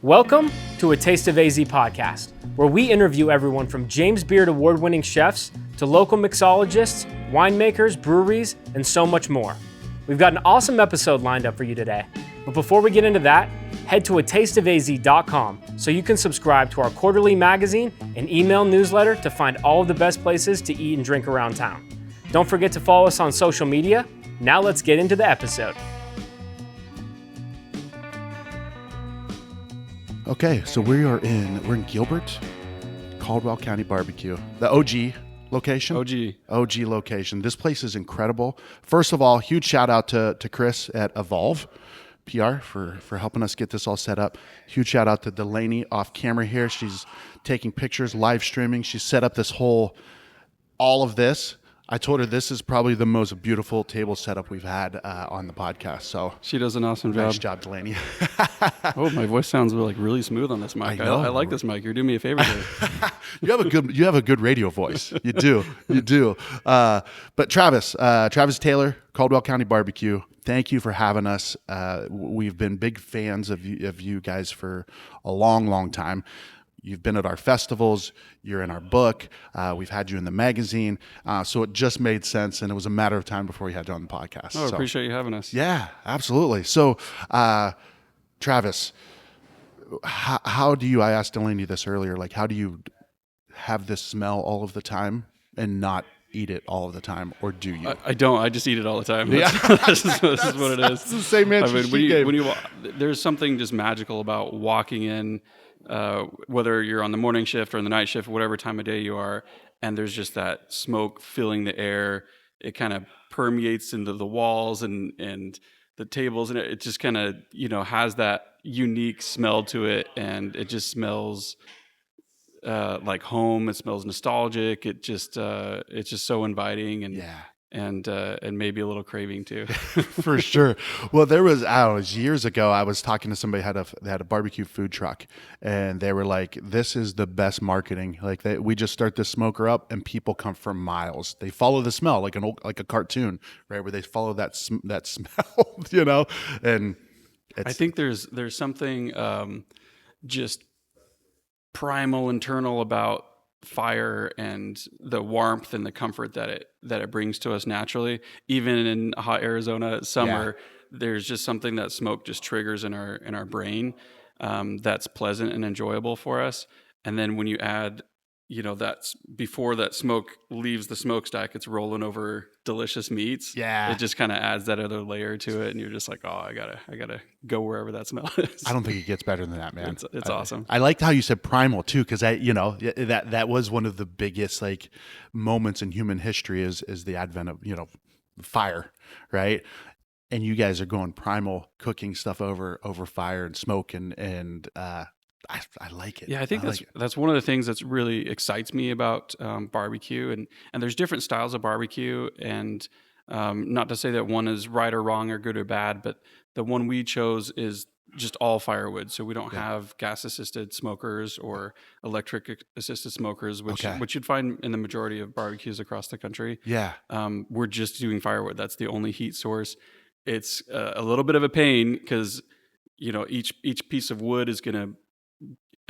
Welcome to A Taste of AZ podcast, where we interview everyone from James Beard award-winning chefs to local mixologists, winemakers, breweries, and so much more. We've got an awesome episode lined up for you today. But before we get into that, head to atasteofaz.com so you can subscribe to our quarterly magazine and email newsletter to find all of the best places to eat and drink around town. Don't forget to follow us on social media. Now let's get into the episode. Okay, so we're in Gilbert, Caldwell County BBQ, the OG location. OG location. This place is incredible. First of all, huge shout out to Chris at Evolve PR for helping us get this all set up. Huge shout out to Delaney off camera here. She's taking pictures, live streaming. She set up all of this. I told her this is probably the most beautiful table setup we've had on the podcast. So she does an awesome job. Nice job, Delaney. Oh, my voice sounds really smooth on this mic. I like this mic. You're doing me a favor here. You have a good radio voice. You do. But Travis Taylor, Caldwell County BBQ. Thank you for having us. We've been big fans of you guys for a long time. You've been at our festivals. You're in our book. We've had you in the magazine. So it just made sense, and it was a matter of time before we had you on the podcast. I appreciate you having us. Yeah, absolutely. So, Travis, how do you, I asked Delaney this earlier, like how do you have this smell all of the time and not eat it all of the time, or do you? I don't. I just eat it all the time. Yeah. This is what it is. That's the same answer she gave. There's something just magical about walking in, whether you're on the morning shift or on the night shift, whatever time of day you are, and there's just that smoke filling the air. It kind of permeates into the walls and the tables, and it just kind of has that unique smell to it, and it just smells like home. It smells nostalgic. It's just so inviting, and maybe a little craving too. For sure. Well, there was years ago, I was talking to somebody who had a barbecue food truck, and they were like, this is the best marketing. Like we just start this smoker up and people come for miles. They follow the smell like a cartoon, right? Where they follow that smell, and I think there's something just primal, internal about fire and the warmth and the comfort that it brings to us naturally. Even in hot Arizona summer, there's just something that smoke just triggers in our brain that's pleasant and enjoyable for us. And then when you add, that's before that smoke leaves the smokestack, it's rolling over delicious meats. Yeah, it just kind of adds that other layer to it, and you're just like, oh, I gotta go wherever that smell is. I don't think it gets better than that, man. It's awesome. I liked how you said primal too, because that was one of the biggest like moments in human history is the advent of fire, right? And you guys are going primal, cooking stuff over fire and smoke, and I like it. Yeah, I think that's one of the things that's really excites me about barbecue, and there's different styles of barbecue, and not to say that one is right or wrong or good or bad, but the one we chose is just all firewood. So we don't have gas-assisted smokers or electric-assisted smokers, which you'd find in the majority of barbecues across the country. Yeah. We're just doing firewood. That's the only heat source. It's a little bit of a pain because each piece of wood is going to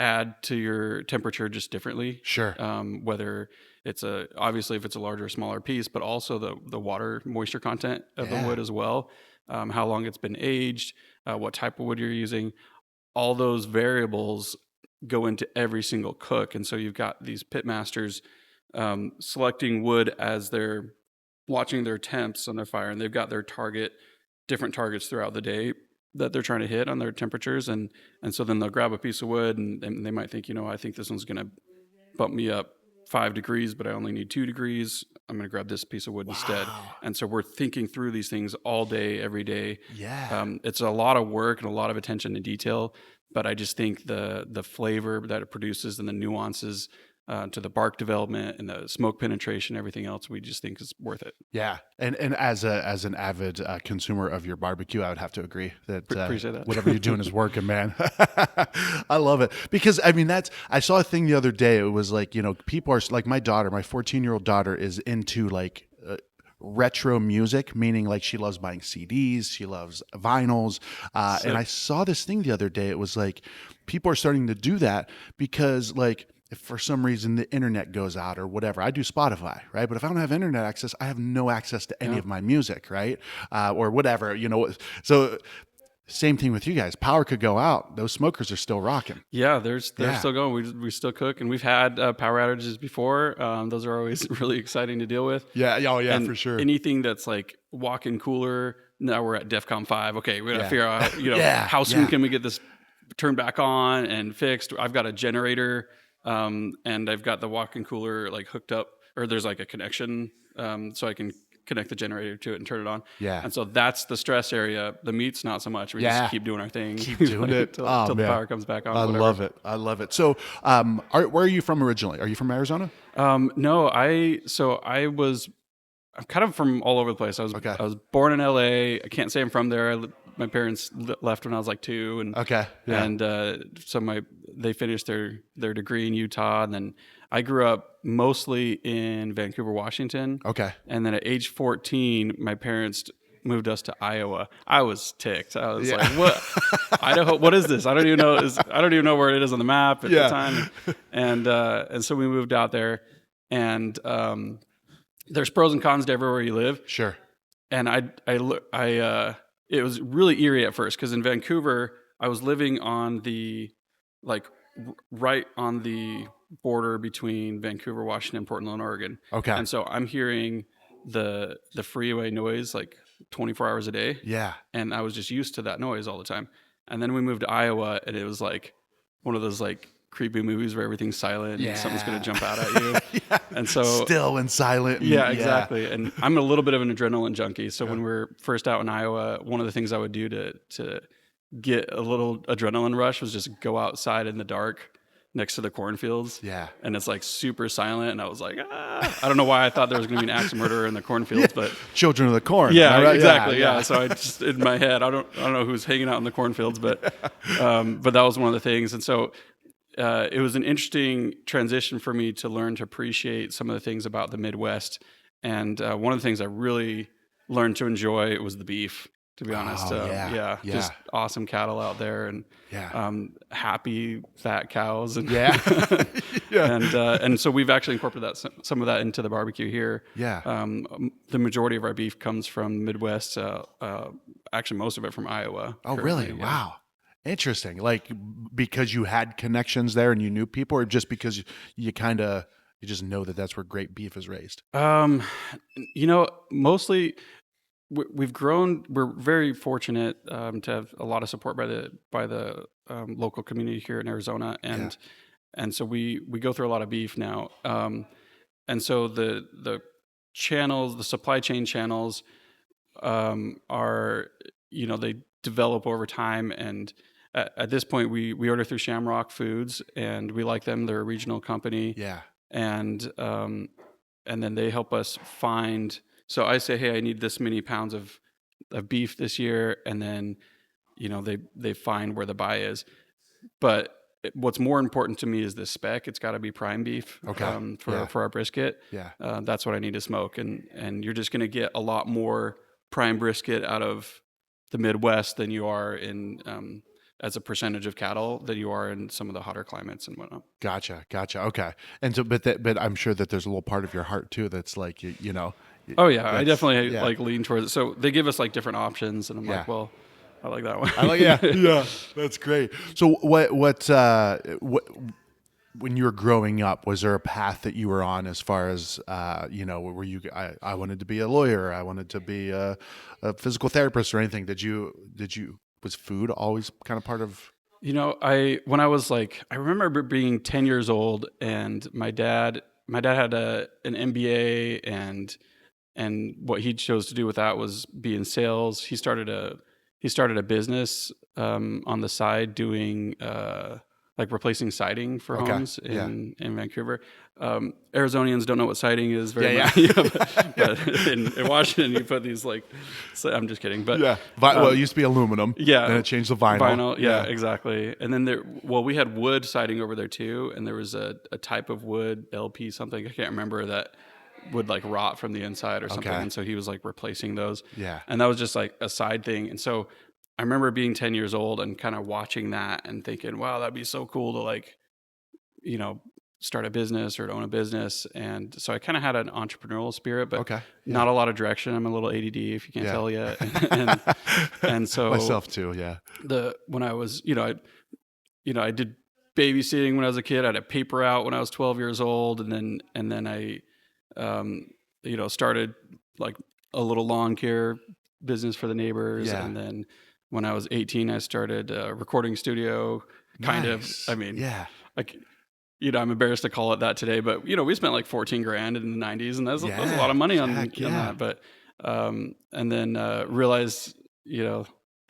add to your temperature just differently. Sure. Whether it's obviously if it's a larger or smaller piece, but also the water moisture content of the wood as well. How long it's been aged, what type of wood you're using, all those variables go into every single cook. And so you've got these pit masters selecting wood as they're watching their temps on their fire, and they've got their different targets throughout the day that they're trying to hit on their temperatures, and so then they'll grab a piece of wood and they might think, I think this one's going to bump me up 5 degrees, but I only need 2 degrees. I'm going to grab this piece of wood instead. And so we're thinking through these things all day, every day. Yeah. It's a lot of work and a lot of attention to detail, but I just think the flavor that it produces and the nuances to the bark development and the smoke penetration, everything else, we just think is worth it. Yeah, and as an avid consumer of your barbecue, I would have to agree that, appreciate that. Whatever you're doing is working, man. I love it because I saw a thing the other day. It was like people are like my 14-year-old daughter is into like retro music, meaning like she loves buying CDs, she loves vinyls. And I saw this thing the other day. It was like people are starting to do that because like if for some reason the internet goes out or whatever, I do Spotify, right? But if I don't have internet access, I have no access to any of my music, right? Or whatever, you know. So same thing with you guys. Power could go out. Those smokers are still rocking. Yeah, they're still going. We still cook, and we've had power outages before. Those are always really exciting to deal with. Yeah, oh yeah, and for sure. Anything that's like walk-in cooler. Now we're at DEFCON 5. Okay, we got to figure out how soon can we get this turned back on and fixed. I've got a generator, and I've got the walk-in cooler like hooked up, or there's like a connection, so I can connect the generator to it and turn it on. Yeah. And so that's the stress area. The meat's not so much. We just keep doing our thing. Keep doing it till the power comes back on. I love it. I love it. So, where are you from originally? Are you from Arizona? No, I'm kind of from all over the place. I was born in LA. I can't say I'm from there. My parents left when I was like 2, and so they finished their degree in Utah, and then I grew up mostly in Vancouver, Washington. Okay. And then at age 14, my parents moved us to Iowa. I was ticked. I was like, "What? Idaho? What is this? I don't even know where it is on the map at the time." And so we moved out there, and there's pros and cons to everywhere you live. Sure. And it was really eerie at first because in Vancouver, I was living on the right on the border between Vancouver, Washington, Portland, and Oregon. Okay. And so I'm hearing the freeway noise like 24 hours a day. Yeah. And I was just used to that noise all the time. And then we moved to Iowa, and it was like one of those like creepy movies where everything's silent and something's going to jump out at you. And so still and silent. Yeah, exactly. And I'm a little bit of an adrenaline junkie. So when we were first out in Iowa, one of the things I would do to get a little adrenaline rush was just go outside in the dark next to the cornfields. Yeah. And it's like super silent. And I was like, I don't know why I thought there was going to be an axe murderer in the cornfields, but Children of the Corn. Yeah, right? exactly. Yeah. So I just, in my head, I don't know who's hanging out in the cornfields, but that was one of the things. And so it was an interesting transition for me to learn to appreciate some of the things about the Midwest. And one of the things I really learned to enjoy was the beef, to be honest. Just awesome cattle out there, and happy fat cows. And and so we've actually incorporated some of that into the barbecue here. Yeah. The majority of our beef comes from the Midwest. Actually, most of it from Iowa. Oh, really? Yeah. Wow. Interesting. Like because you had connections there and you knew people, or just because you just know that that's where great beef is raised? Mostly we've grown. We're very fortunate to have a lot of support by the local community here in Arizona, and so we go through a lot of beef now. And so the channels, the supply chain channels, are they develop over time, and at this point we order through Shamrock Foods, and we like them. They're a regional company. Yeah. And then they help us find. So I say, hey, I need this many pounds of beef this year, and then they find where the buy is. But what's more important to me is the spec. It's got to be prime beef. Okay. For our brisket. Yeah. That's what I need to smoke, and you're just going to get a lot more prime brisket out of the Midwest than you are in as a percentage of cattle than you are in some of the hotter climates and whatnot. Gotcha. Okay. And so, but I'm sure that there's a little part of your heart too that's like Oh yeah, I definitely like lean towards it. So they give us like different options, and I'm like, well, I like that one. Yeah, that's great. So what when you were growing up, was there a path that you were on as far as were you? I wanted to be a lawyer. I wanted to be a physical therapist or anything. Did you? Was food always kind of part of? I remember being 10 years old, and my dad had an MBA, and what he chose to do with that was be in sales. He started a business on the side doing like replacing siding for homes in Vancouver. Arizonians don't know what siding is very much. But in Washington, you put these so I'm just kidding. But it used to be aluminum. Yeah. Then it changed to vinyl. Yeah, exactly. And then we had wood siding over there too. And there was a type of wood, LP something, I can't remember, would like rot from the inside or something. Okay. And so he was like replacing those. Yeah. And that was just like a side thing. And so I remember being 10 years old and kind of watching that and thinking, wow, that'd be so cool to like, start a business or to own a business. And so I kind of had an entrepreneurial spirit, but not a lot of direction. I'm a little ADD if you can't tell yet. And so myself too. Yeah. When I was, I did babysitting when I was a kid. I had a paper out when I was 12 years old. And then I, started like a little lawn care business for the neighbors. Yeah. And then when I was 18, I started a recording studio like, I'm embarrassed to call it that today, but we spent like $14,000 in the 90s, and that's a lot of money on that. But, and then, realized,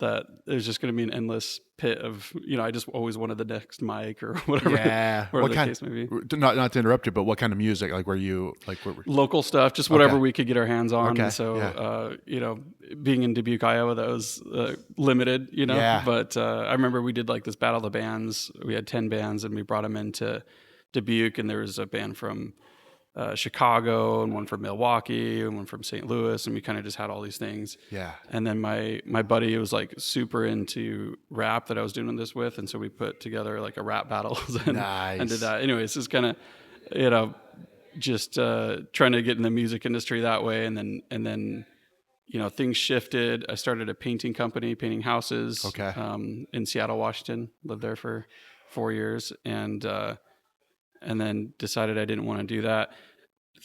that there's just going to be an endless pit of, I just always wanted the next mic or whatever. Yeah. Whatever the case may be. Not to interrupt you, but what kind of music? Like, were you like local stuff, just whatever we could get our hands on. Okay. And so, being in Dubuque, Iowa, that was limited, but I remember we did like this battle of the bands. We had 10 bands and we brought them into Dubuque, and there was a band from Chicago and one from Milwaukee and one from St. Louis, and we kind of just had all these things. Yeah. And then my buddy was like super into rap that I was doing this with, and so we put together like a rap battles and did that. Anyways, it's kind of just trying to get in the music industry that way, and then things shifted. I started a painting company, painting houses. Okay. In Seattle, Washington. Lived there for 4 years, and then decided I didn't want to do that.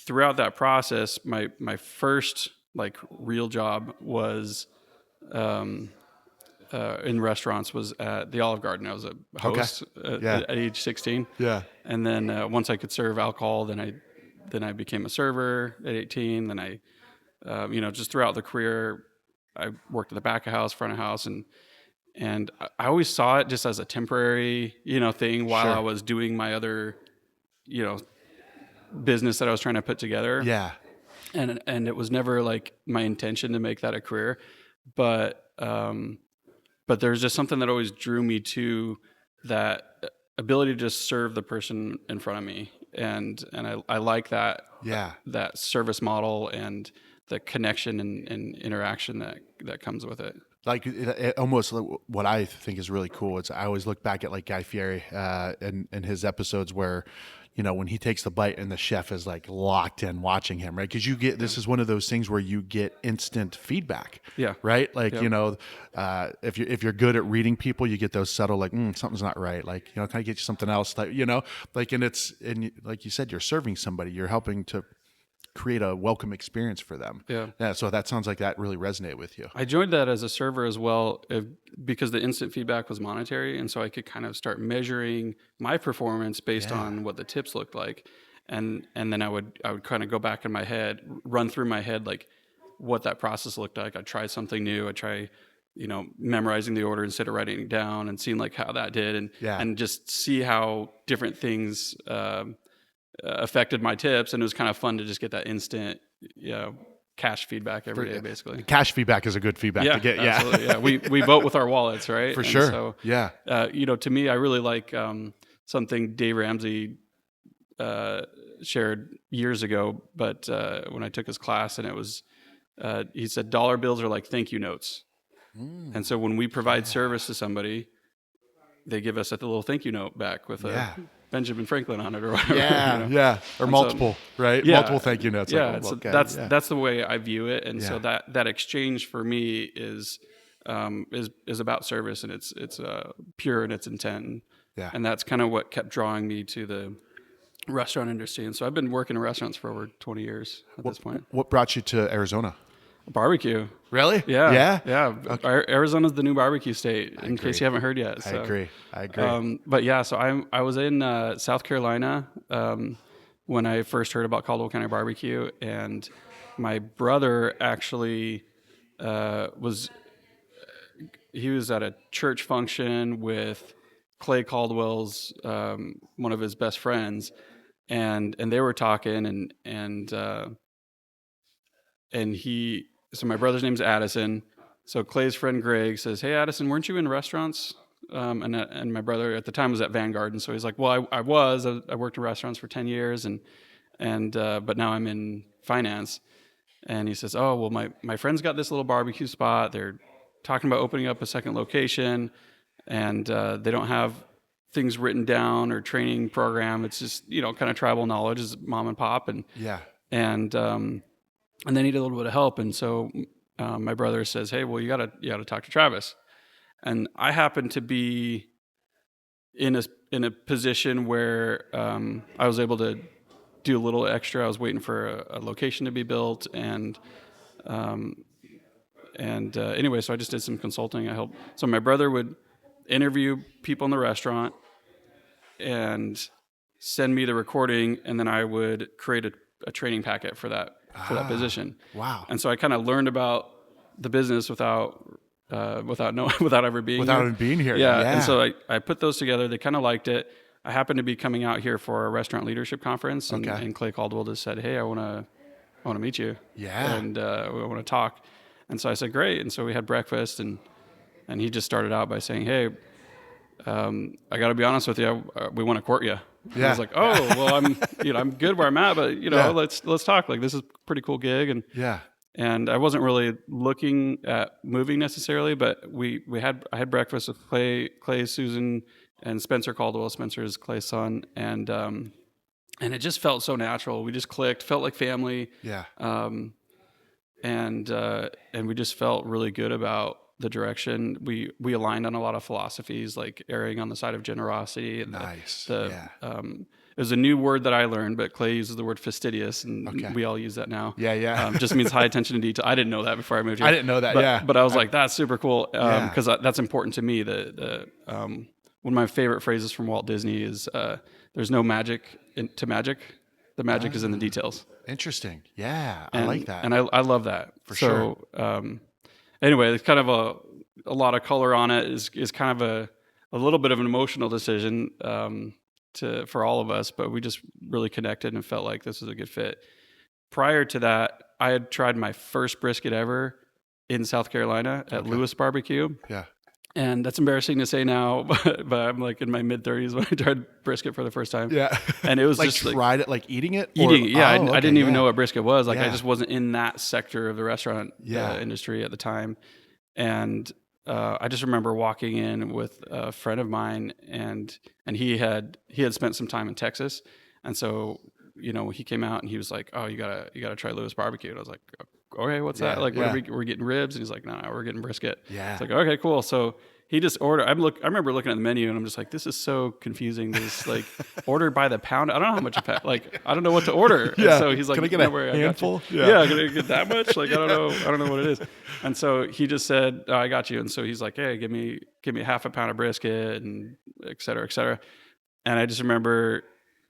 Throughout that process, my first like real job was in restaurants, was at the Olive Garden. I was a host at age 16. Yeah. And then once I could serve alcohol, then I became a server at 18. Then I, just throughout the career, I worked at the back of house, front of house, and I always saw it just as a temporary, thing while I was doing my other, business that I was trying to put together. Yeah. And it was never like my intention to make that a career, but there's just something that always drew me to that ability to just serve the person in front of me. And I like that, that service model and the connection and interaction that comes with it. Like it almost what I think is really cool. I always look back at like Guy Fieri and his episodes where, when he takes the bite and the chef is like locked in watching him, right? Because this is one of those things where you get instant feedback. Yeah. Right. Like, if you're good at reading people, you get those subtle, like, something's not right. Like, can I get you something else? Like, and like you said, you're serving somebody, you're helping to create a welcome experience for them. Yeah. So that sounds like that really resonated with you. I joined that as a server as well, because the instant feedback was monetary. And so I could kind of start measuring my performance based on what the tips looked like. And then I would kind of go back in my head, run through my head, like what that process looked like. I'd try something new. I'd try, memorizing the order instead of writing it down and seeing like how that did and just see how different things, affected my tips. And it was kind of fun to just get that instant, cash feedback every day, basically. Cash feedback is a good feedback to get. Absolutely, yeah. We vote with our wallets, right? For sure. So, to me, I really like something Dave Ramsey shared years ago, but when I took his class, and it was, he said, dollar bills are like thank you notes. And so when we provide service to somebody, they give us a little thank you note back with a Benjamin Franklin on it or whatever. Or multiple, right? Multiple thank you notes. Yeah, that's the way I view it. And so that exchange for me is about service, and it's pure in its intent. And that's kind of what kept drawing me to the restaurant industry. And so I've been working in restaurants for over 20 years at this point. What brought you to Arizona? Barbecue. Really? Yeah. Okay. Arizona's the new barbecue state, in case you haven't heard yet. So. I agree. But yeah, so I was in South Carolina when I first heard about Caldwell County BBQ, and my brother actually was at a church function with Clay Caldwell's one of his best friends, and they were talking, and he. So my brother's name's Addison. So Clay's friend Greg says, "Hey Addison, weren't you in restaurants?" And my brother at the time was at Vanguard, and so he's like, "Well, I worked in restaurants for 10 years, and but now I'm in finance. And he says, oh, well, my friend's got this little barbecue spot. They're talking about opening up a second location, and they don't have things written down or training program. It's just, kind of tribal knowledge, is mom and pop. And they need a little bit of help. And so my brother says, hey, well, you gotta talk to Travis. And I happen to be in a position where I was able to do a little extra. I was waiting for a location to be built, and anyway, so I just did some consulting. I helped. So my brother would interview people in the restaurant and send me the recording, and then I would create a training packet for that position. Wow! And so I kind of learned about the business without ever being here. Yeah. And so I put those together. They kind of liked it. I happened to be coming out here for a restaurant leadership conference, and Clay Caldwell just said, hey, I want to meet you. Yeah. And we want to talk. And so I said, great. And so we had breakfast, and he just started out by saying, hey, I got to be honest with you, we want to court you. And I was like, oh, well, I'm good where I'm at, but let's talk. Like, this is a pretty cool gig. And I wasn't really looking at moving necessarily, but I had breakfast with Clay, Susan, and Spencer Caldwell. Spencer's Clay's son, and it just felt so natural. We just clicked, felt like family. Yeah. And we just felt really good about the direction. We aligned on a lot of philosophies, like erring on the side of generosity. And nice. It was a new word that I learned, but Clay uses the word fastidious, and we all use that now. Yeah. Just means high attention to detail. I didn't know that before I moved here. I didn't know that, But I was like, that's super cool, because that's important to me. One of my favorite phrases from Walt Disney is, there's no magic to magic. The magic is in the details. Interesting. Yeah, I like that. And I love that. For sure. Anyway, there's kind of a lot of color on it. Is kind of a little bit of an emotional decision for all of us, but we just really connected and felt like this was a good fit. Prior to that, I had tried my first brisket ever in South Carolina at Lewis BBQ. Yeah. And that's embarrassing to say now, but I'm like in my mid-30s when I tried brisket for the first time. Yeah. And it was like just tried it, like eating it? Eating it, yeah. I didn't even know what brisket was. Like, Yeah. I just wasn't in that sector of the restaurant industry at the time. And I just remember walking in with a friend of mine, and he had spent some time in Texas. And so, he came out and he was like, oh, you gotta try Lewis BBQ. And I was like, okay, what's that? Like, we're getting ribs? And he's like, no, we're getting brisket. Yeah. It's like, okay, cool. So he just ordered. I remember looking at the menu, and I'm just like, this is so confusing. This like order by the pound. I don't know how much I don't know what to order. Yeah. And so he's like, can I get a handful? Yeah, can I get that much? Like, I don't know what it is. And so he just said, oh, I got you. And so he's like, hey, give me half a pound of brisket, and et cetera, et cetera. And I just remember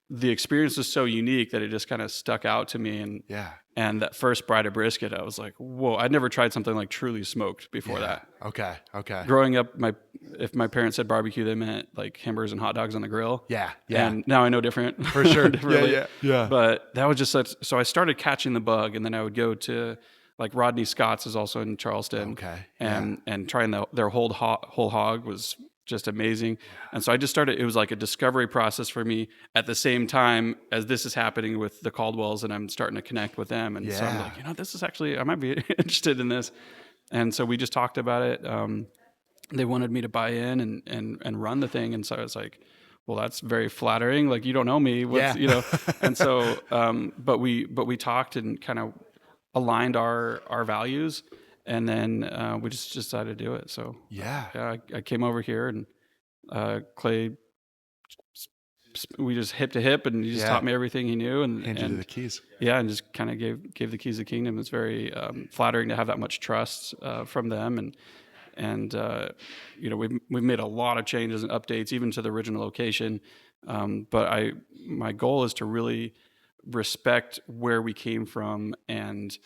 the experience was so unique that it just kind of stuck out to me. And that first bite of brisket, I was like, whoa, I'd never tried something like truly smoked before that. Okay. Growing up, if my parents said barbecue, they meant like hamburgers and hot dogs on the grill. Yeah. And now I know different. For sure. Yeah. But that was just so I started catching the bug, and then I would go to like Rodney Scott's is also in Charleston. Okay. And trying their whole hog was just amazing. And so I just started, it was like a discovery process for me at the same time as this is happening with the Caldwells, and I'm starting to connect with them. And so I'm like, this is actually, I might be interested in this. And so we just talked about it. They wanted me to buy in and run the thing. And so I was like, well, that's very flattering. Like, you don't know me, and so, but we talked and kind of aligned our values. And then we just decided to do it. So I came over here, and Clay, we just hip to hip, and he just taught me everything he knew, and handed you the keys. Yeah, and just kind of gave the keys of the kingdom. It's very flattering to have that much trust from them, and we've made a lot of changes and updates, even to the original location. But my goal is to really respect where we came from, and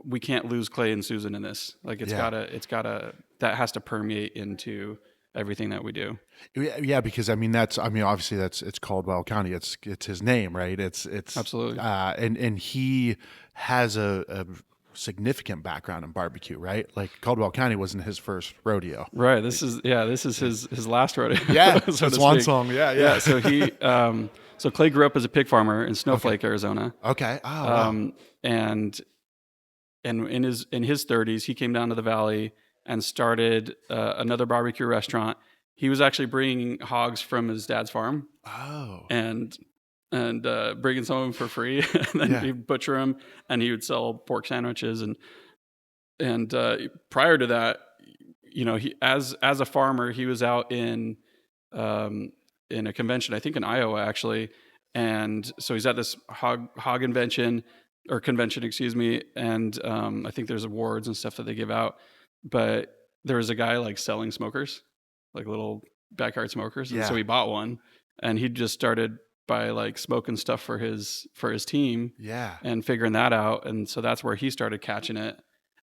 we can't lose Clay and Susan in this. Like, it's gotta, that has to permeate into everything that we do. Yeah. Because obviously it's Caldwell County. It's his name, right? It's absolutely. And he has a significant background in barbecue, right? Like Caldwell County wasn't his first rodeo. Right. This is his last rodeo. Yeah, so it's to one speak. song. Yeah. So he so Clay grew up as a pig farmer in Snowflake, Arizona. Okay. Oh, wow. And in his 30s, he came down to the valley and started another barbecue restaurant. He was actually bringing hogs from his dad's farm. Oh. And bringing some of them for free, and then he'd butcher them, and he would sell pork sandwiches. And prior to that, he as a farmer, he was out in a convention, I think in Iowa actually, and so he's at this hog convention, excuse me, and I think there's awards and stuff that they give out, but there was a guy like selling smokers, like little backyard smokers, and so he bought one, and he just started by like smoking stuff for his team, and figuring that out, and so that's where he started catching it,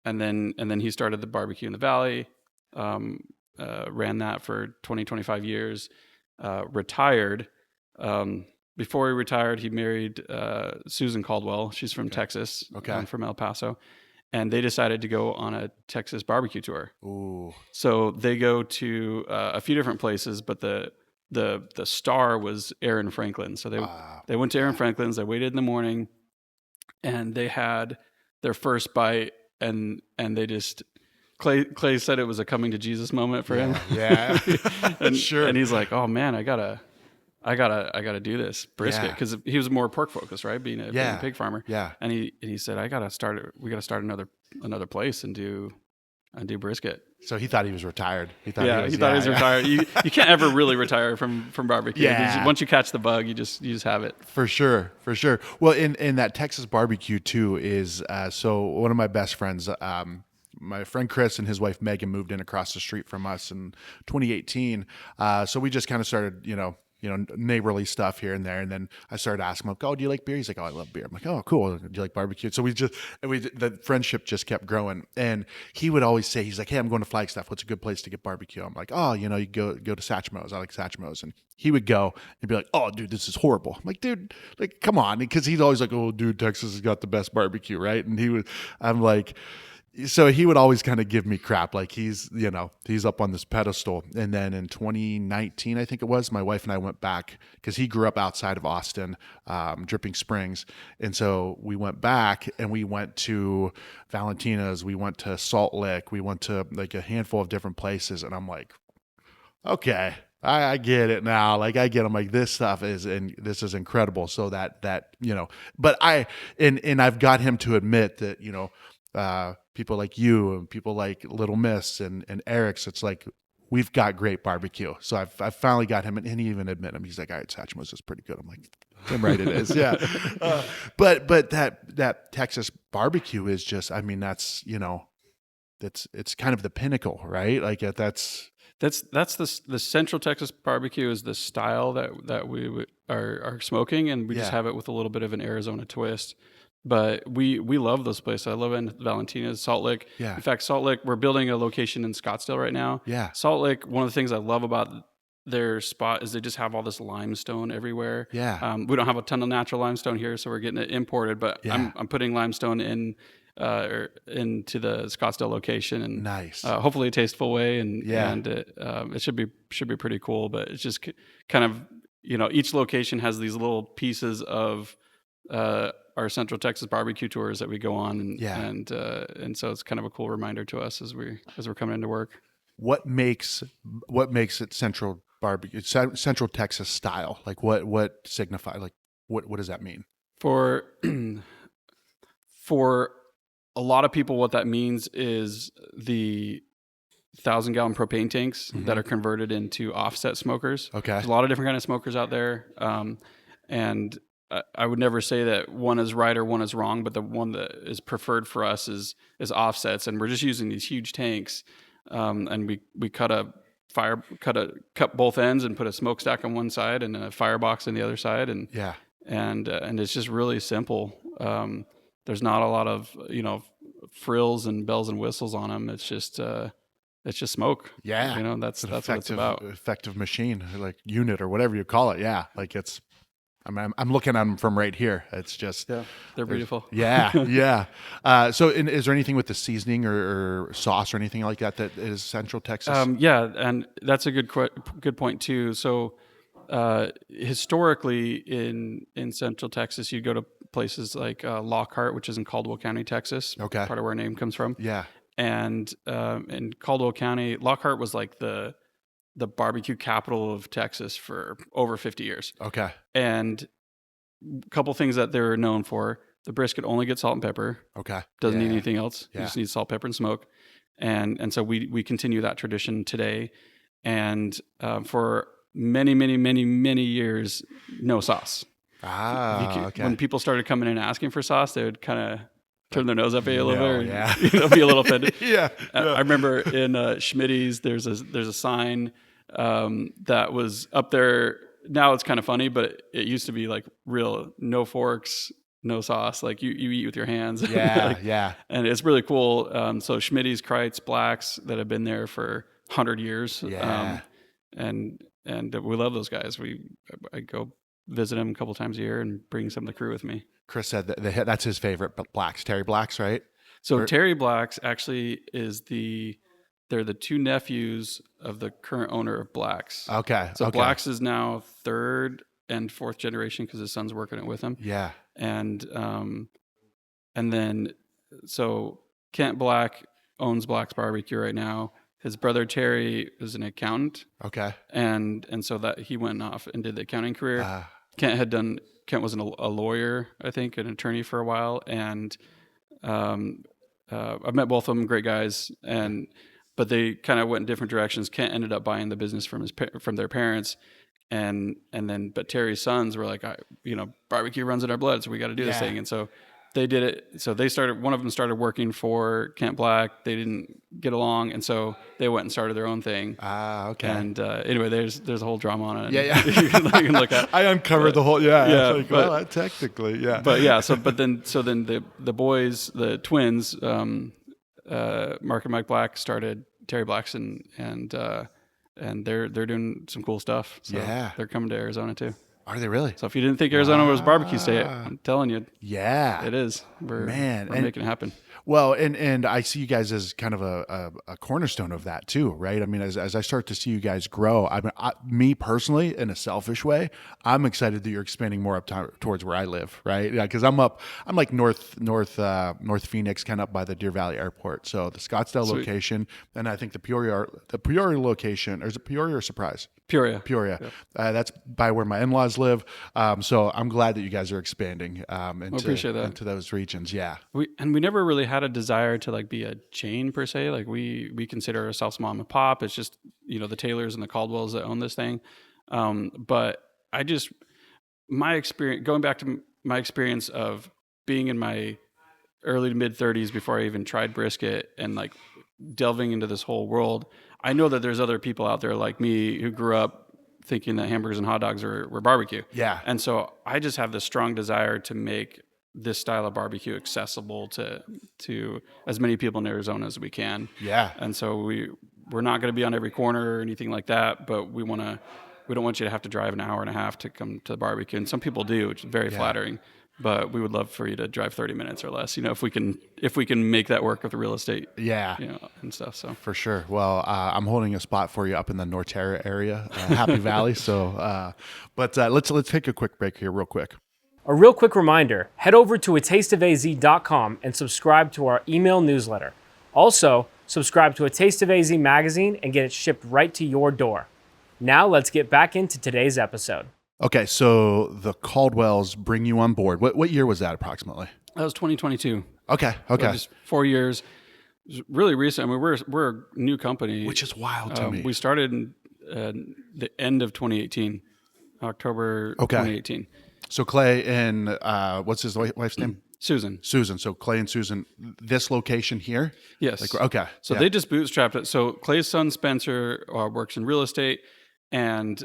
and then he started the barbecue in the valley, ran that for 25 years, retired. Before he retired, he married Susan Caldwell. She's from Texas, from El Paso, and they decided to go on a Texas barbecue tour. Ooh. So they go to a few different places, but the star was Aaron Franklin. So they went to Aaron Franklin's. They waited in the morning, and they had their first bite, and they just Clay said it was a coming to Jesus moment for him. Yeah, and sure. And he's like, "Oh man, I gotta do this brisket," because he was more pork focused, right? Being a pig farmer. Yeah. And he said, we gotta start another place and do brisket. So he thought he was retired. He thought he was retired. You can't ever really retire from barbecue. Yeah. Once you catch the bug, you just have it. For sure. Well, in that Texas barbecue too is so one of my best friends, my friend Chris and his wife Megan moved in across the street from us in 2018. So we just kind of started, neighborly stuff here and there. And then I started asking him, "Oh, do you like beer?" He's like, "Oh, I love beer." I'm like, "Oh, cool. Do you like barbecue?" So the friendship just kept growing. And he would always say, he's like, "Hey, I'm going to Flagstaff. What's a good place to get barbecue?" I'm like, "Oh, you go to Satchmo's. I like Satchmo's." And he would go and be like, "Oh, dude, this is horrible." I'm like, "Dude, like, come on." Because he's always like, "Oh, dude, Texas has got the best barbecue, right?" And I'm like, so he would always kind of give me crap, like he's up on this pedestal. And then in 2019, I think it was, my wife and I went back because he grew up outside of Austin, Dripping Springs. And so we went back and we went to Valentina's, we went to Salt Lick, we went to like a handful of different places. And I'm like, okay, I get it now. Like I get, I'm like, this is incredible. So that, but I've got him to admit that, people like you and people like Little Miss and Eric's, it's like, we've got great barbecue. So I've finally got him, and he even admit him. He's like, "All right, Satchmo's is pretty good." I'm like, "I'm right, it is." Yeah. But that Texas barbecue is just, I mean, that's, it's kind of the pinnacle, right? Like that's the Central Texas barbecue is the style that we are smoking, and we just have it with a little bit of an Arizona twist. But we love those places. I love it in Valentina's, Salt Lick. Yeah. In fact, Salt Lick, we're building a location in Scottsdale right now. Yeah. Salt Lick, one of the things I love about their spot is they just have all this limestone everywhere. Yeah. We don't have a ton of natural limestone here, so we're getting it imported. But I'm putting limestone into the Scottsdale location, and nice. Hopefully it tastes full way, and it should be pretty cool. But it's just kind of each location has these little pieces of our Central Texas barbecue tours that we go on, and so it's kind of a cool reminder to us as we're coming into work. What makes it Central barbecue, Central Texas style? Like what signify? Like what does that mean? For a lot of people, what that means is the 1,000-gallon propane tanks that are converted into offset smokers. Okay, there's a lot of different kind of smokers out there, and I would never say that one is right or one is wrong, but the one that is preferred for us is offsets, and we're just using these huge tanks, and we cut both ends and put a smokestack on one side and a firebox on the other side, and it's just really simple. There's not a lot of frills and bells and whistles on them. It's just smoke. Yeah, that's what it's about. Effective machine, like unit or whatever you call it. Yeah, like it's. I'm looking at them from right here. It's just they're beautiful. Yeah. So is there anything with the seasoning or sauce or anything like that is Central Texas? And that's a good point too. So historically in Central Texas, you go to places like Lockhart, which is in Caldwell County, Texas. Okay. Part of where our name comes from. Yeah. And in Caldwell County, Lockhart was like the barbecue capital of Texas for over 50 years. Okay. And a couple things that they're known for: the brisket only gets salt and pepper. Okay. Doesn't need anything else. Yeah. You just need salt, pepper, and smoke. And so we continue that tradition today. And for many years, no sauce. Okay. When people started coming in and asking for sauce, they would kind of turn their nose up a little bit, yeah. Be a little offended. Yeah. I remember in Schmitty's, there's a sign that was up there. Now it's kind of funny, but it used to be like real: no forks, no sauce. Like you eat with your hands. Yeah. And it's really cool. So Schmitty's, Kreitz, Blacks that have been there for 100 years. Yeah. And we love those guys. I go visit them a couple times a year and bring some of the crew with me. Chris said that's his favorite, but Blacks, Terry Blacks, right? So Terry Blacks actually they're the two nephews of the current owner of Blacks. Okay. So Blacks is now third and fourth generation because his son's working it with him. Yeah. And then so Kent Black owns Black's Barbecue right now. His brother Terry is an accountant. Okay. And so that he went off and did the accounting career. Kent was a lawyer, I think, an attorney for a while, and I've met both of them, great guys, but they kind of went in different directions. Kent ended up buying the business from their parents, but Terry's sons were like, barbecue runs in our blood, so we got to do this thing, and so they did it. So one of them started working for Kent Black. They didn't get along, and so they went and started their own thing. Okay. And anyway, there's a whole drama on it. Yeah. you can look at. I uncovered the whole. Yeah. Technically, yeah. But yeah. So then the boys, the twins, Mark and Mike Black started Terry Blacks, and they're doing some cool stuff. So they're coming to Arizona too. Are they really? So if you didn't think Arizona was barbecue state, I'm telling you. Yeah. It is. We're making it happen. Well, and I see you guys as kind of a cornerstone of that too, right? I mean, as I start to see you guys grow, me personally, in a selfish way, I'm excited that you're expanding more up towards where I live, right? Yeah, because I'm like north Phoenix, kind of up by the Deer Valley Airport. So the Scottsdale location, and I think the Peoria location, or is it Peoria or Surprise? Peoria. Yeah. That's by where my in-laws live. So I'm glad that you guys are expanding into those regions. Yeah. We never really had a desire to like be a chain per se. Like we consider ourselves mom and pop. It's just, the Taylors and the Caldwells that own this thing. But my experience, going back to my experience of being in my early to mid 30s before I even tried brisket and like delving into this whole world, I know that there's other people out there like me who grew up thinking that hamburgers and hot dogs were barbecue. Yeah. And so I just have this strong desire to make this style of barbecue accessible to as many people in Arizona as we can. Yeah. And so we're not going to be on every corner or anything like that, but we don't want you to have to drive an hour and a half to come to the barbecue. And some people do, which is very flattering. But we would love for you to drive 30 minutes or less, if we can make that work with the real estate, and stuff. So for sure. Well, I'm holding a spot for you up in the Norterra area, Happy Valley. So, but let's take a quick break here, real quick. A real quick reminder: head over to atasteofaz.com and subscribe to our email newsletter. Also, subscribe to A Taste of AZ magazine and get it shipped right to your door. Now, let's get back into today's episode. Okay, so the Caldwells bring you on board. What year was that approximately? That was 2022. Okay. So just 4 years. It was really recent. I mean, we're a new company, which is wild to me. We started in the end of 2018, October 2018. So Clay and what's his wife's name? Susan. So Clay and Susan, this location here? Yes. So they just bootstrapped it. So Clay's son Spencer works in real estate, and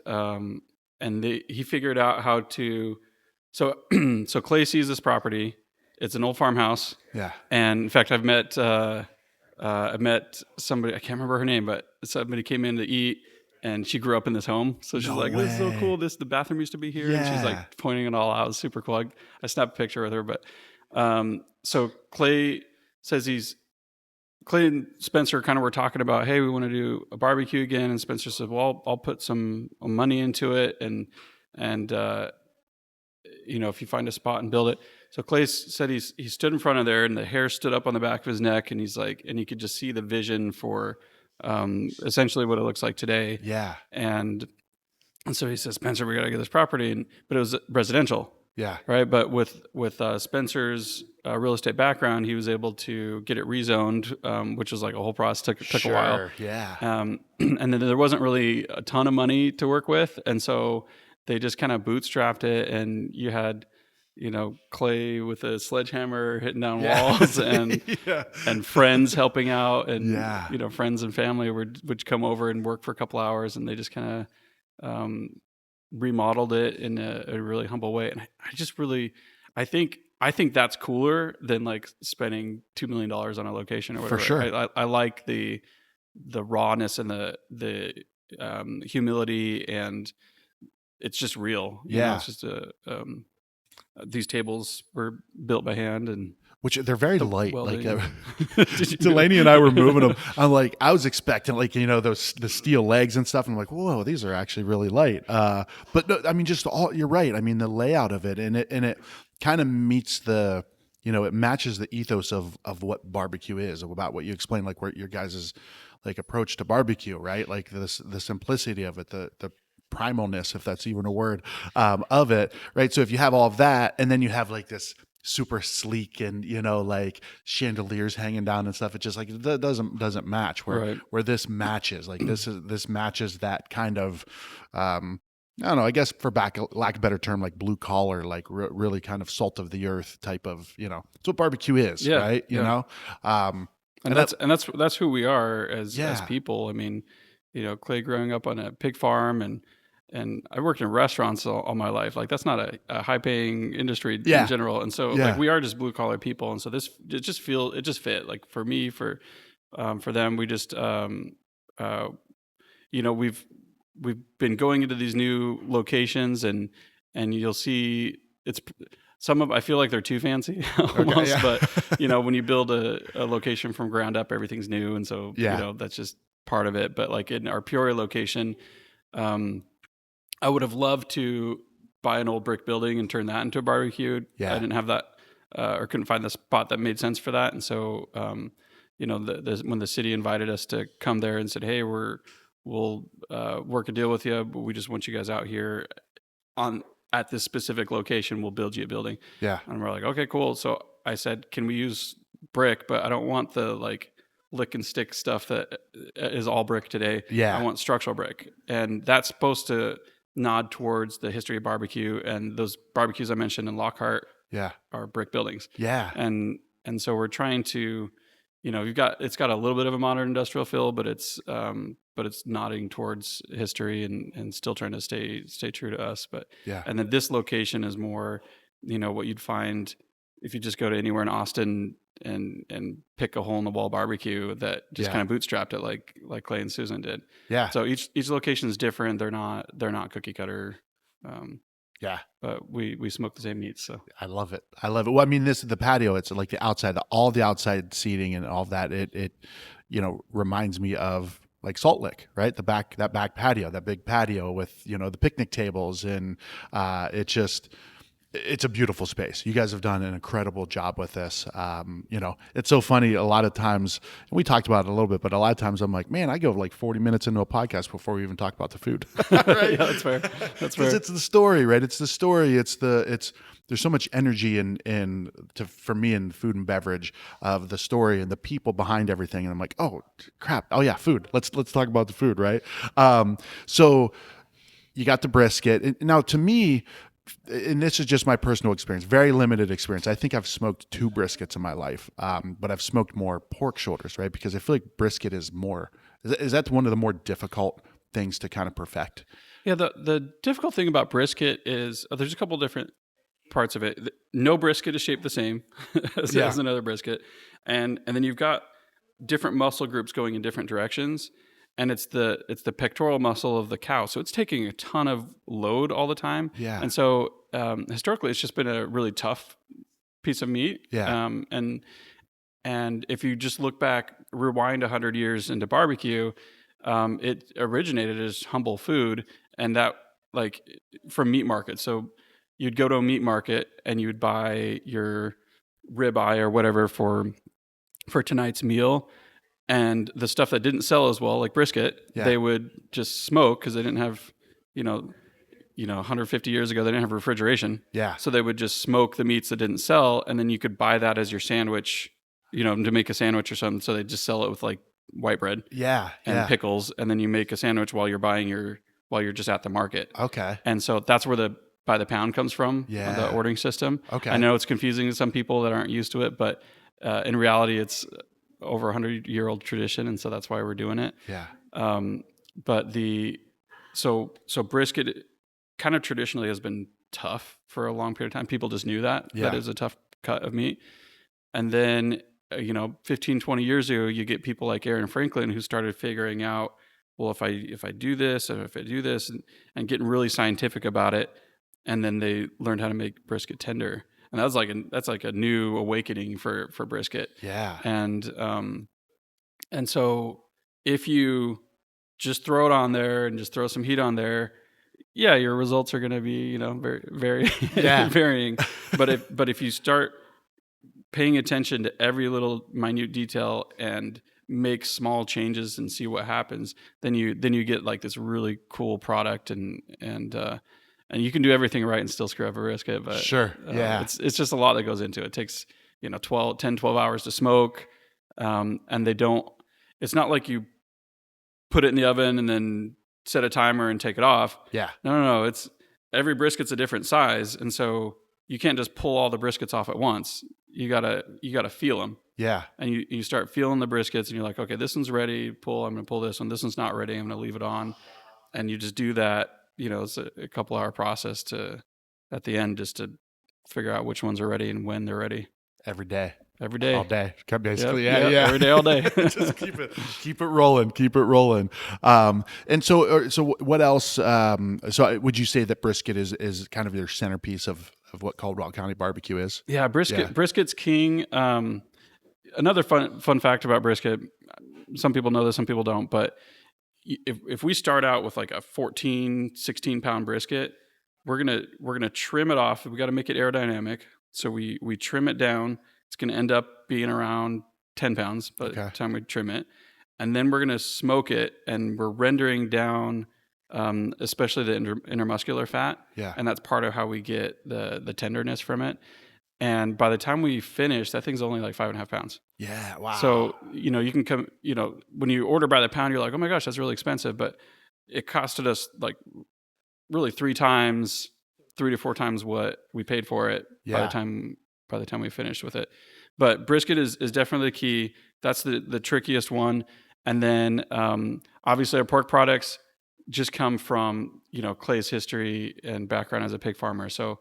he figured out how to. So Clay sees this property. It's an old farmhouse. Yeah. And in fact, I've met somebody, I can't remember her name, but somebody came in to eat, and she grew up in this home. So she's like, this is so cool. The bathroom used to be here. And she's like pointing it all out. It was super cool. I snapped a picture with her, but, so Clay says Clay and Spencer kind of were talking about, hey, we want to do a barbecue again. And Spencer said, well, I'll put some money into it. And if you find a spot and build it. So Clay said he stood in front of there and the hair stood up on the back of his neck. And he's like, and you could just see the vision for, essentially what it looks like today. Yeah. And so he says, Spencer, we got to get this property. But it was residential. Yeah. Right. But with Spencer's real estate background, he was able to get it rezoned, which was like a whole process. Took a while. Yeah. And then there wasn't really a ton of money to work with. And so they just kind of bootstrapped it. And you had, Clay with a sledgehammer hitting down walls and and friends helping out. And, friends and family would come over and work for a couple hours. And they just kind of remodeled it in a really humble way. And I just really, I think that's cooler than like spending $2 million on a location or whatever. For sure. I like the rawness and the humility, and it's just real. It's just these tables were built by hand, and which they're very light. Welding. Delaney and I were moving them. I was expecting the steel legs and stuff. And I'm like, whoa, these are actually really light. But no, I mean, you're right. I mean, the layout of it and it kind of meets it matches the ethos of what barbecue is, about what you explained, like where your guys' like approach to barbecue, right? Like the simplicity of it, the primalness, if that's even a word, of it, right? So if you have all of that, and then you have like this super sleek and like chandeliers hanging down and stuff, it just like that doesn't match where this matches, like this matches that kind of I don't know, I guess for lack of a better term, like blue collar, like really kind of salt of the earth type of, it's what barbecue is, right? And that's who we are as people. I mean, Clay growing up on a pig farm, and I worked in restaurants all my life. Like that's not a high paying industry in general. And so like we are just blue collar people. And so it just fit. Like for me, for them, we just, we've been going into these new locations, and you'll see I feel like they're too fancy almost, but when you build a location from ground up, everything's new. And so, that's just part of it. But like in our Peoria location, I would have loved to buy an old brick building and turn that into a barbecue. I didn't have that, or couldn't find the spot that made sense for that. And so, when the city invited us to come there and said, hey, we'll work a deal with you, but we just want you guys out here at this specific location. We'll build you a building. Yeah. And we're like, okay, cool. So I said, can we use brick? But I don't want the like lick and stick stuff that is all brick today. Yeah. I want structural brick. And that's supposed to nod towards the history of barbecue, and those barbecues I mentioned in Lockhart are brick buildings. Yeah. And so we're trying to, it's got a little bit of a modern industrial feel, but it's nodding towards history and still trying to stay true to us. But and then this location is more, what you'd find if you just go to anywhere in Austin and pick a hole in the wall barbecue that just kind of bootstrapped it like Clay and Susan did. Yeah. So each location is different. They're not cookie cutter. But we smoke the same meats. So I love it. Well, I mean, the patio, it's like the outside, all the outside seating and all of that. It reminds me of like Salt Lick, right? That back patio, that big patio with, the picnic tables, and it's a beautiful space. You guys have done an incredible job with this. It's so funny. A lot of times, and we talked about it a little bit, but a lot of times I'm like, man, I go like 40 minutes into a podcast before we even talk about the food. Right? Yeah, that's fair. That's fair. It's the story, right? It's the story. There's so much energy for me in food and beverage of the story and the people behind everything. And I'm like, oh crap. Oh yeah, food. Let's talk about the food, right? So you got the brisket. Now to me, and this is just my personal experience, very limited experience. I think I've smoked 2 briskets in my life, but I've smoked more pork shoulders, right? Because I feel like brisket is that one of the more difficult things to kind of perfect? Yeah, the difficult thing about brisket is there's a couple different parts of it. No brisket is shaped the same as another brisket, and then you've got different muscle groups going in different directions. and it's the pectoral muscle of the cow, so it's taking a ton of load all the time. Yeah. And so historically, it's just been a really tough piece of meat. Yeah. And if you just look back, rewind 100 years into barbecue, it originated as humble food, and that like from meat markets. So you'd go to a meat market and you'd buy your ribeye or whatever for tonight's meal, and the stuff that didn't sell as well, like brisket, they would just smoke because they didn't have, 150 years ago, they didn't have refrigeration. Yeah. So they would just smoke the meats that didn't sell, and then you could buy that as your sandwich, to make a sandwich or something. So they just sell it with like white bread, and pickles, and then you make a sandwich while you're just at the market. Okay. And so that's where the by the pound comes from, the ordering system. Okay. I know it's confusing to some people that aren't used to it, but in reality, it's over 100-year-old tradition, and so that's why we're doing it. Yeah. But so brisket kind of traditionally has been tough for a long period of time. People just knew that is a tough cut of meat. And then 15, 20 years ago, you get people like Aaron Franklin who started figuring out, well, if I do this and if I do this, and getting really scientific about it, and then they learned how to make brisket tender. And that's like a new awakening for brisket. Yeah. And so if you just throw it on there and just throw some heat on there, your results are going to be, very, very varying. But if you start paying attention to every little minute detail and make small changes and see what happens, then you get like this really cool product, and you can do everything right and still screw up a brisket. But it's just a lot that goes into it. It takes 12 hours to smoke, and it's not like you put it in the oven and then set a timer and take it off. No, it's every brisket's a different size, and so you can't just pull all the briskets off at once. You gotta feel them. Yeah. And you start feeling the briskets, and you're like, okay, this one's ready. I'm gonna pull this one. This one's not ready. I'm gonna leave it on. And you just do that. It's a couple hour process at the end just to figure out which ones are ready and when they're ready. Every day. All day. Basically. Yep, every day, all day. Just keep it rolling. And so what else? So would you say that brisket is kind of your centerpiece of what Caldwell County BBQ is? Yeah, brisket's king. Another fun fact about brisket, some people know this, some people don't, but if we start out with like a 14, 16 pound brisket, we're gonna trim it off. We got to make it aerodynamic, so we trim it down. It's gonna end up being around 10 pounds by the time we trim it, and then we're gonna smoke it, and we're rendering down, especially the intermuscular fat, and that's part of how we get the tenderness from it. And by the time we finish, that thing's only like 5.5 pounds. Yeah, wow. So, you can come, when you order by the pound, you're like, oh my gosh, that's really expensive. But it costed us like really 3 to 4 times what we paid for it by the time we finished with it. But brisket is definitely the key. That's the trickiest one. And then obviously our pork products just come from, Clay's history and background as a pig farmer. So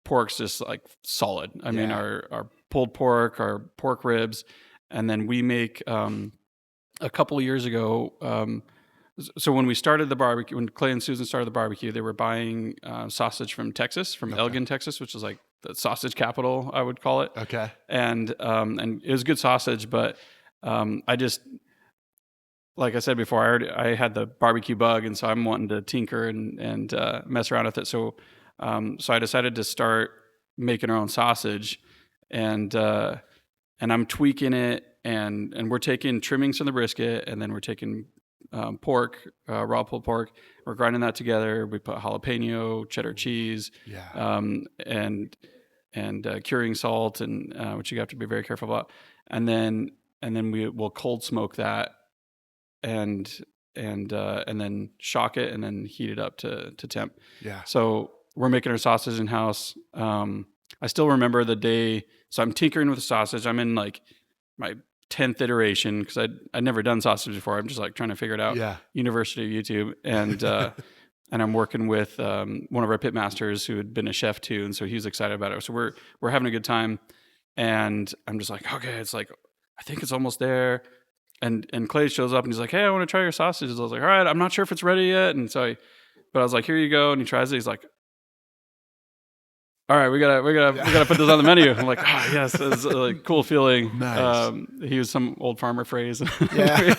pork's just like solid. I mean, our pulled pork, our pork ribs, and then we make a couple of years ago. So when we started the barbecue, when Clay and Susan started the barbecue, they were buying sausage from Texas, from Elgin, Texas, which is like the sausage capital, I would call it. Okay. And it was good sausage, but I just, like I said before, I had the barbecue bug, and so I'm wanting to tinker and mess around with it. So I decided to start making our own sausage, and I'm tweaking it, and we're taking trimmings from the brisket, and then we're taking pork, raw pulled pork. We're grinding that together. We put jalapeno, cheddar cheese, and curing salt, and which you have to be very careful about. And then we will cold smoke that, and then shock it, and then heat it up to temp. Yeah. So we're making our sausage in house. I still remember the day. So I'm tinkering with the sausage. I'm in like my 10th iteration because I'd never done sausage before. I'm just like trying to figure it out. Yeah. University of YouTube, and and I'm working with one of our pit masters who had been a chef too, and so he was excited about it. So we're having a good time, and I'm just like, okay, it's like I think it's almost there. and Clay shows up and he's like, "Hey, I want to try your sausages." I was like, "All right, I'm not sure if it's ready yet." And so but I was like, "Here you go." And he tries it. He's like, "All right, we gotta put this on the menu." I'm like, "Oh yes, it's a like, cool feeling." Nice. He used some old farmer phrase. Yeah.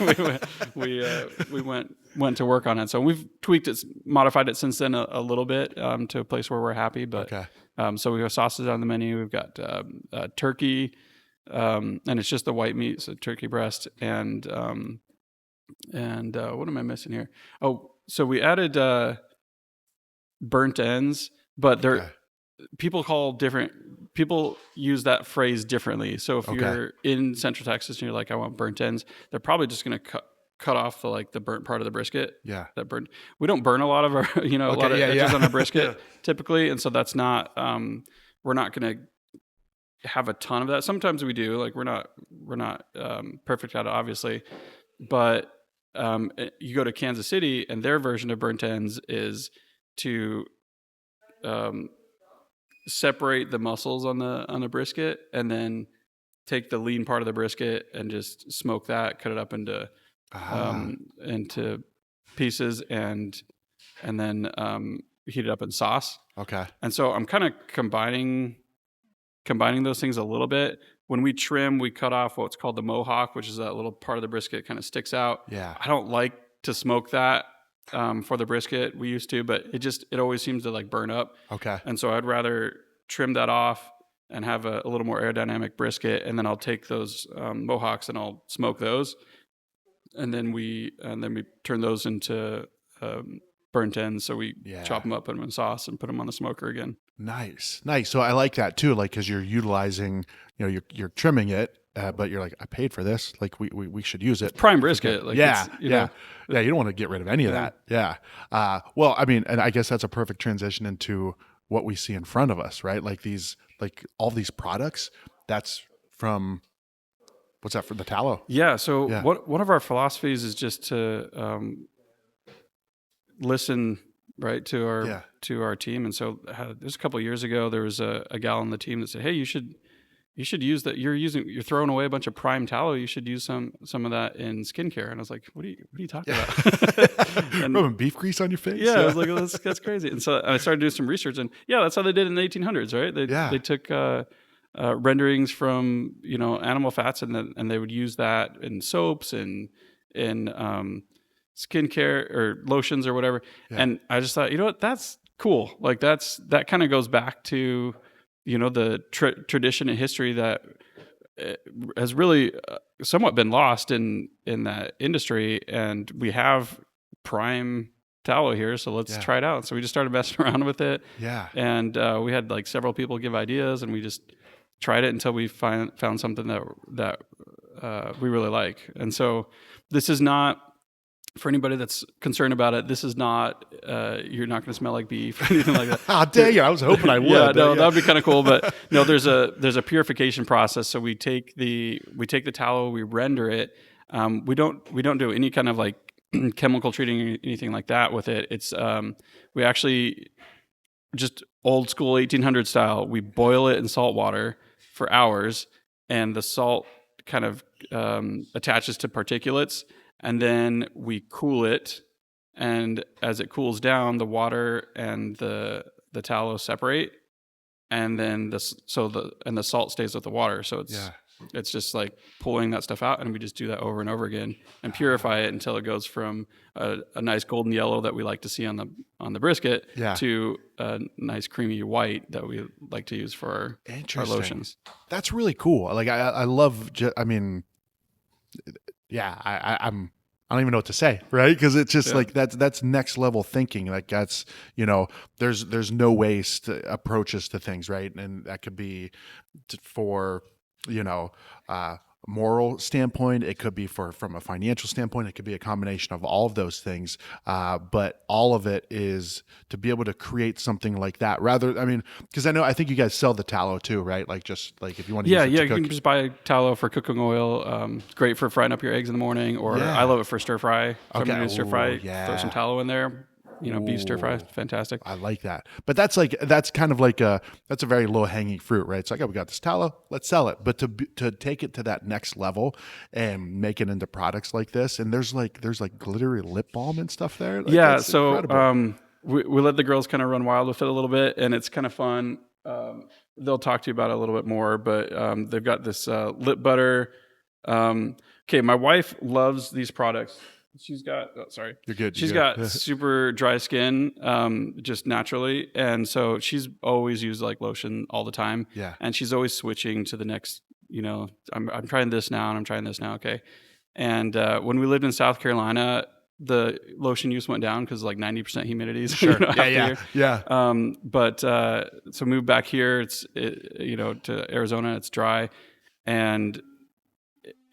we went to work on it. So we've tweaked it, modified it since then a little bit to a place where we're happy. But Okay. so we have sausage on the menu. We've got turkey, and it's just the white meat, so turkey breast, and what am I missing here? Oh, so we added burnt ends, but they're. Okay. People use that phrase differently. So if you're in Central Texas and you're like, I want burnt ends, they're probably just going to cut off the burnt part of the brisket. Yeah. We don't burn a lot of our, a lot of edges on a brisket typically. And so that's not, we're not going to have a ton of that. Sometimes we do, like we're not perfect at it, obviously, but you go to Kansas City and their version of burnt ends is to, separate the muscles on the brisket and then take the lean part of the brisket and just smoke that, cut it up into pieces and then heat it up in sauce. Okay. And so I'm kind of combining those things a little bit. When we trim, we cut off what's called the mohawk, which is that little part of the brisket kind of sticks out. Yeah. I don't like to smoke that for the brisket. We used to, but it always seems to like burn up. Okay. And so I'd rather trim that off and have a little more aerodynamic brisket, and then I'll take those mohawks and I'll smoke those, and then we turn those into burnt ends. So we chop them up, put them in sauce, and put them on the smoker again. Nice. So I like that too, like because you're utilizing, you're trimming it. But you're like, I paid for this. Like we should use it. It's prime brisket. Like yeah. You don't want to get rid of any of that. Yeah. Well, I mean, and I guess that's a perfect transition into what we see in front of us, right? Like all these products. That's from what's that for the tallow? Yeah. So one of our philosophies is just to listen, right, to our team. And so there's a couple of years ago, there was a gal on the team that said, "Hey, you should use that. You're throwing away a bunch of prime tallow. You should use some of that in skincare." And I was like, what are you talking about? And rubbing beef grease on your face? Yeah, I was like, well, that's crazy. And so I started doing some research, and that's how they did it in the 1800s, right? They took renderings from animal fats, and they would use that in soaps and in skincare or lotions or whatever. Yeah. And I just thought, what, that's cool. Like that kind of goes back to the tradition and history that has really somewhat been lost in that industry, and we have prime tallow here, so let's try it out. So we just started messing around with it. Yeah. And we had like several people give ideas, and we just tried it until we found something that we really like. And so this is not, for anybody that's concerned about it, this is not, you're not going to smell like beef or anything like that. Oh, dang it. I was hoping I would. That would be kind of cool. But no, there's a purification process. So we take the tallow, we render it. We don't do any kind of like chemical treating or anything like that with it. It's, we actually just old school 1800 style, we boil it in salt water for hours, and the salt kind of attaches to particulates. And then we cool it, and as it cools down, the water and the tallow separate, and then the salt stays with the water. So it's just like pulling that stuff out, and we just do that over and over again and purify it until it goes from a nice golden yellow that we like to see on the brisket to a nice creamy white that we like to use for our lotions. That's really cool. Like I love. I don't even know what to say, right? Because it's just like that's next level thinking. Like that's there's no waste approaches to things, right? And that could be for moral standpoint. It could be from a financial standpoint. It could be a combination of all of those things. But all of it is to be able to create something like that. Because I think you guys sell the tallow too, right? Like just like if you want to use it to cook. You can just buy tallow for cooking oil. It's great for frying up your eggs in the morning, or I love it for stir fry. If I'm doing stir fry, throw some tallow in there. beef stir fry, fantastic. I like that. But that's kind of like that's a very low hanging fruit, right? It's like, oh, we got this tallow, let's sell it. But to take it to that next level and make it into products like this, and there's like glittery lip balm and stuff there. Like, yeah. So we let the girls kind of run wild with it a little bit, and it's kind of fun. They'll talk to you about it a little bit more, but they've got this lip butter. Okay, my wife loves these products. She's got, sorry. You're good. She's got super dry skin, just naturally. And so she's always used like lotion all the time. Yeah. And she's always switching to the next, I'm trying this now and I'm trying this now. Okay. And when we lived in South Carolina, the lotion use went down because like 90% humidity. Sure. Yeah. But so moved back here, to Arizona, it's dry. And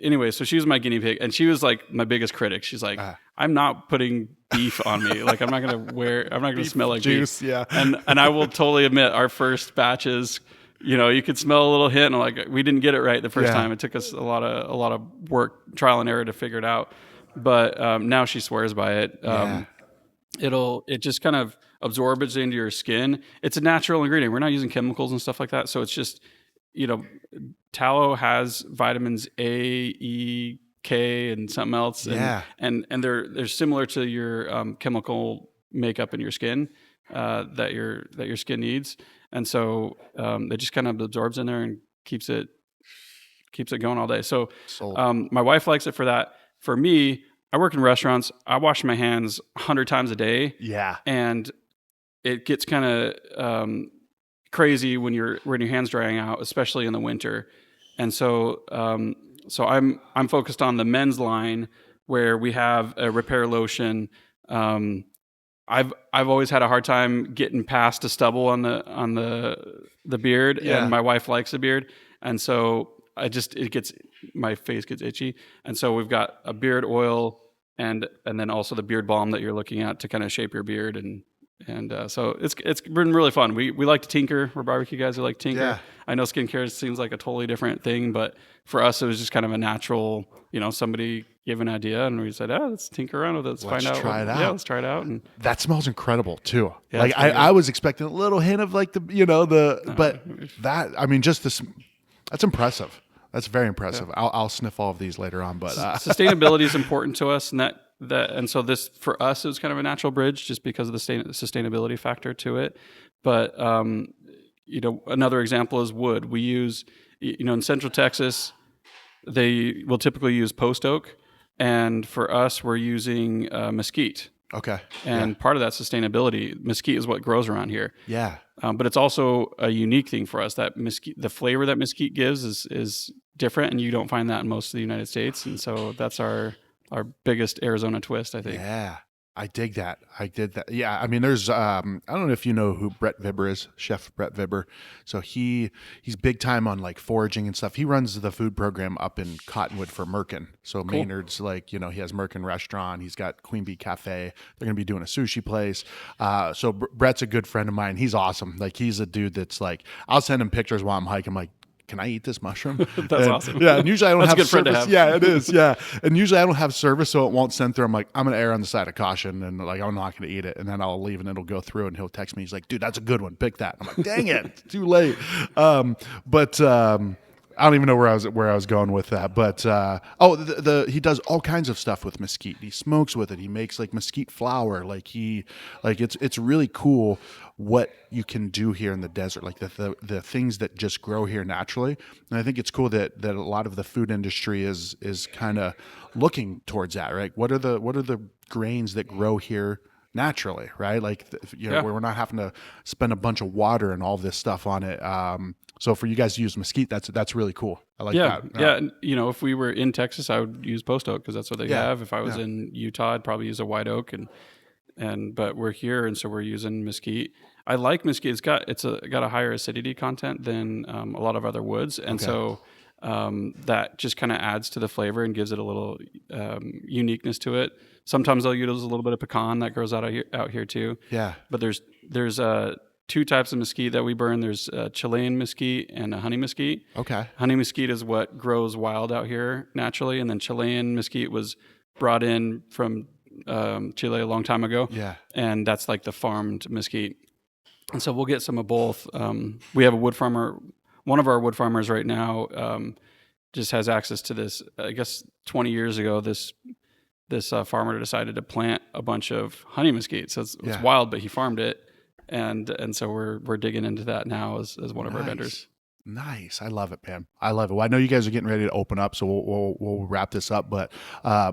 anyway, so she was my guinea pig, and she was like my biggest critic. She's like, I'm not putting beef on me. Like, I'm not going to smell like juice. Beef. Yeah. And I will totally admit, our first batches, you could smell a little hint, and like, we didn't get it right the first time. It took us a lot of work, trial and error to figure it out. But now she swears by it. It just kind of absorbs into your skin. It's a natural ingredient. We're not using chemicals and stuff like that. So it's just, tallow has vitamins A, E, K, and something else. And they're similar to your chemical makeup in your skin that your skin needs. And so it just kind of absorbs in there and keeps it going all day. So my wife likes it for that. For me, I work in restaurants. I wash my hands 100 times a day. Yeah. And it gets kind of crazy when your hands drying out, especially in the winter. And so I'm focused on the men's line where we have a repair lotion. I've always had a hard time getting past a stubble on the beard, and my wife likes the beard, and so my face gets itchy, and so we've got a beard oil and then also the beard balm that you're looking at to kind of shape your beard, and so it's been really fun. We like to tinker. We're barbecue guys who like to tinker. Yeah. I know skincare seems like a totally different thing, but for us it was just kind of a natural. Somebody gave an idea, and we said, let's tinker around with it. Let's try it out. Yeah, let's try it out. And that smells incredible too. Yeah, like I was expecting a little hint of like but that, I mean, just this, that's impressive. That's very impressive. Yeah. I'll sniff all of these later on, but sustainability is important to us, and and so this for us it was kind of a natural bridge just because of the sustainability factor to it. But another example is wood. We use in Central Texas they will typically use post oak, and for us we're using mesquite. Okay. And part of that sustainability, mesquite is what grows around here. Yeah. But it's also a unique thing for us that mesquite, the flavor that mesquite gives is different, and you don't find that in most of the United States. And so that's our biggest Arizona twist, I think. Yeah. I dig that. I did that. Yeah. I mean, there's, I don't know if you know who Brett Vibber is, Chef Brett Vibber. So he's big time on like foraging and stuff. He runs the food program up in Cottonwood for Merkin. So cool. Maynard's like, he has Merkin restaurant. He's got Queen Bee Cafe. They're going to be doing a sushi place. So Brett's a good friend of mine. He's awesome. Like he's a dude that's like, I'll send him pictures while I'm hiking. I'm like, can I eat this mushroom? That's awesome. Yeah, and usually I don't That's have a good service. Friend to have. Yeah, it is. Yeah, and usually I don't have service, so it won't send through. I'm like, I'm gonna err on the side of caution, and like I'm not gonna eat it, and then I'll leave, and it'll go through, and he'll text me. He's like, dude, that's a good one. Pick that. I'm like, dang it, too late. But I don't even know where I was going with that. But he does all kinds of stuff with mesquite. He smokes with it. He makes like mesquite flour. It's really cool what you can do here in the desert, like the things that just grow here naturally. And I think it's cool that a lot of the food industry is kind of looking towards that, right? What are the grains that grow here naturally, right? Like where we're not having to spend a bunch of water and all this stuff on it. So for you guys to use mesquite, that's really cool. I like that. Yeah. And, if we were in Texas, I would use post oak because that's what they have. If I was in Utah, I'd probably use a white oak, but we're here, and so we're using mesquite. I like mesquite. It's got a higher acidity content than a lot of other woods, and so that just kind of adds to the flavor and gives it a little uniqueness to it. Sometimes I'll use a little bit of pecan that grows out here too. Yeah. But there's two types of mesquite that we burn. There's Chilean mesquite and a honey mesquite. Okay. Honey mesquite is what grows wild out here naturally, and then Chilean mesquite was brought in from Chile a long time ago. Yeah. And that's like the farmed mesquite. And so we'll get some of both. We have a wood farmer. One of our wood farmers right now just has access to this. I guess 20 years ago, this farmer decided to plant a bunch of honey mesquite. So it's wild, but he farmed it. And so we're digging into that now as one of our vendors. Nice. I love it, man. I love it. Well, I know you guys are getting ready to open up, so we'll wrap this up. But I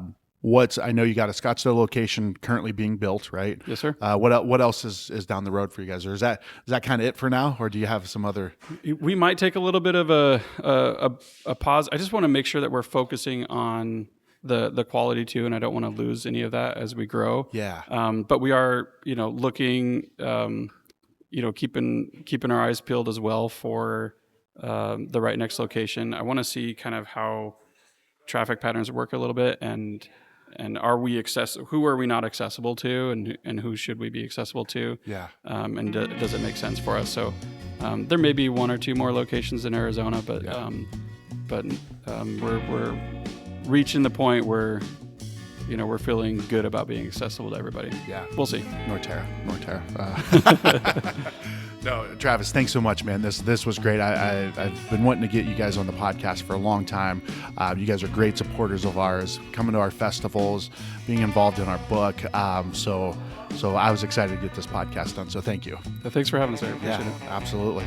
know you got a Scottsdale location currently being built, right? Yes, sir. What else is down the road for you guys? Or is that kind of it for now? Or do you have some other? We might take a little bit of a pause. I just want to make sure that we're focusing on the quality too, and I don't want to lose any of that as we grow. Yeah. But we are, looking, keeping our eyes peeled as well for the right next location. I want to see kind of how traffic patterns work a little bit, and are we who are we not accessible to, and who should we be accessible to? Yeah. And does it make sense for us? So there may be one or two more locations in Arizona, but we're reaching the point where we're feeling good about being accessible to everybody. Yeah. We'll see. Norterra. No, Travis, thanks so much, man. This was great. I've been wanting to get you guys on the podcast for a long time. You guys are great supporters of ours, coming to our festivals, being involved in our book. So I was excited to get this podcast done. So thank you. Thanks for having us. I appreciate it. Absolutely.